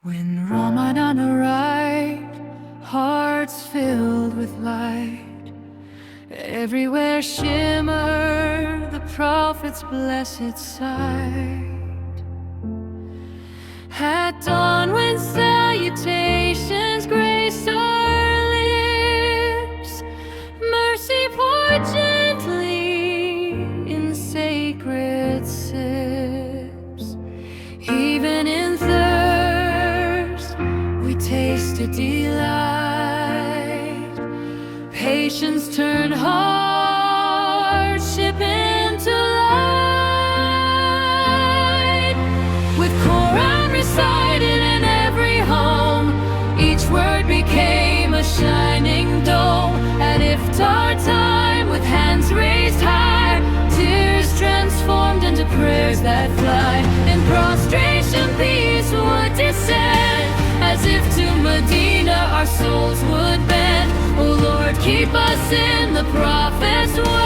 When Ramadan arrived, hearts filled with light, everywhere shimmered the Prophet's blessed sight. At dawn, when salutations graced our lips, mercy poured gently in sacred sips. Even in thirst, we tasted delight. Patience turned hardship into light. With Quran recited in every home, each word became a shining dome. At iftar time, with hands raised high, tears transformed into prayers that fly. In prostration, peace would descend, as if to Medina our souls would bend. Oh Lord, keep us in the Prophet's way.